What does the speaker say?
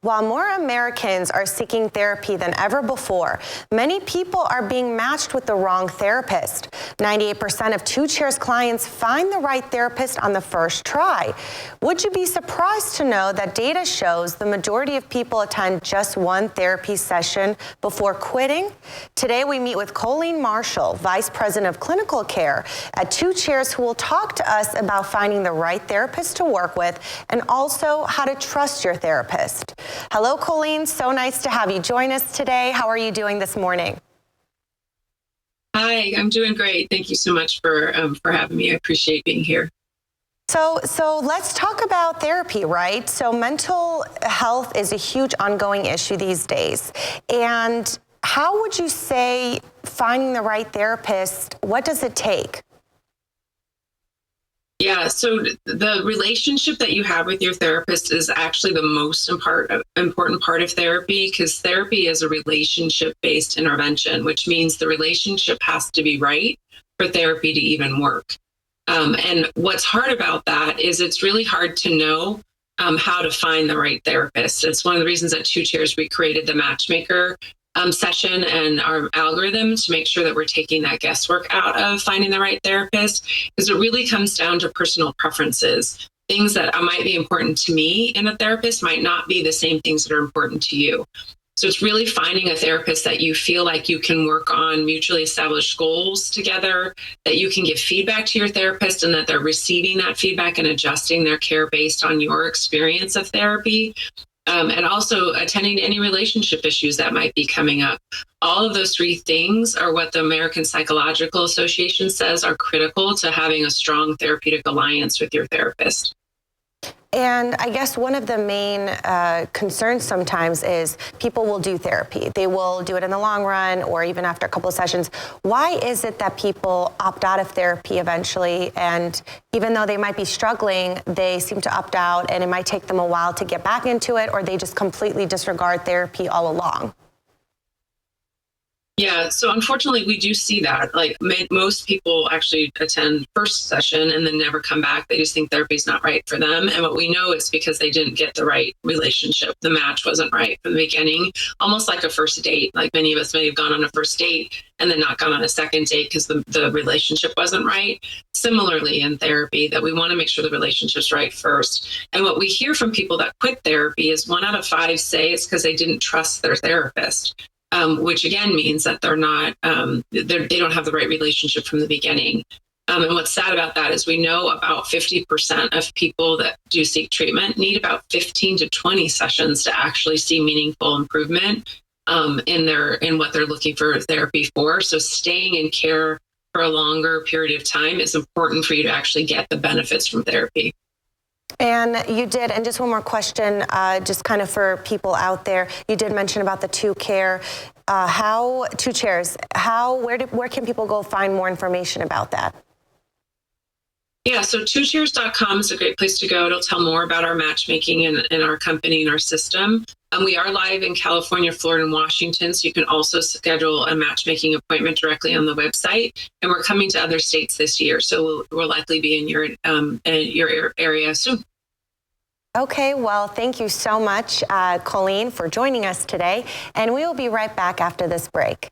While more Americans are seeking therapy than ever before, many people are being matched with the wrong therapist. 98% of Two Chairs clients find the right therapist on the first try. Would you be surprised to know that data shows the majority of people attend just one therapy session before quitting? Today we meet with Colleen Marshall, Vice President of Clinical Care at Two Chairs, who will talk to us about finding the right therapist to work with and also how to trust your therapist. Hello, Colleen. So nice to have you join us today. How are you doing this morning? Hi, I'm doing great. Thank you so much for having me. I appreciate being here. So let's talk about therapy, right? So mental health is a huge ongoing issue these days. And how would you say finding the right therapist, what does it take? Yeah, so the relationship that you have with your therapist is actually the most important part of therapy, because therapy is a relationship-based intervention, which means the relationship has to be right for therapy to even work. And what's hard about that is it's really hard to know how to find the right therapist. It's one of the reasons at Two Chairs we created the matchmaker session and our algorithm to make sure that we're taking that guesswork out of finding the right therapist, because it really comes down to personal preferences. Things that might be important to me in a therapist might not be the same things that are important to you. So it's really finding a therapist that you feel like you can work on mutually established goals together, that you can give feedback to your therapist and that they're receiving that feedback and adjusting their care based on your experience of therapy. And also attending to any relationship issues that might be coming up. All of those three things are what the American Psychological Association says are critical to having a strong therapeutic alliance with your therapist. And I guess one of the main concerns sometimes is people will do therapy. They will do it in the long run or even after a couple of sessions. Why is it that people opt out of therapy eventually? And even though they might be struggling, they seem to opt out and it might take them a while to get back into it, or they just completely disregard therapy all along? Yeah, so unfortunately, we do see that. Like most people actually attend first session and then never come back. They just think therapy is not right for them. And what we know is because they didn't get the right relationship. The match wasn't right from the beginning, almost like a first date. Like many of us may have gone on a first date and then not gone on a second date because the relationship wasn't right. Similarly in therapy, that we want to make sure the relationship's right first. And what we hear from people that quit therapy is 1 out of 5 say it's because they didn't trust their therapist. Which again means that they're not, they don't have the right relationship from the beginning. And what's sad about that is we know about 50% of people that do seek treatment need about 15 to 20 sessions to actually see meaningful improvement in what they're looking for therapy for. So staying in care for a longer period of time is important for you to actually get the benefits from therapy. And you did, and just one more question, just kind of for people out there, you did mention about the Two Chairs, where can people go find more information about that? Yeah, so twochairs.com is a great place to go. It'll tell more about our matchmaking and our company and our system. We are live in California, Florida, and Washington, so you can also schedule a matchmaking appointment directly on the website. And we're coming to other states this year, so we'll likely be in your area soon. Okay, well, thank you so much, Colleen, for joining us today. And we will be right back after this break.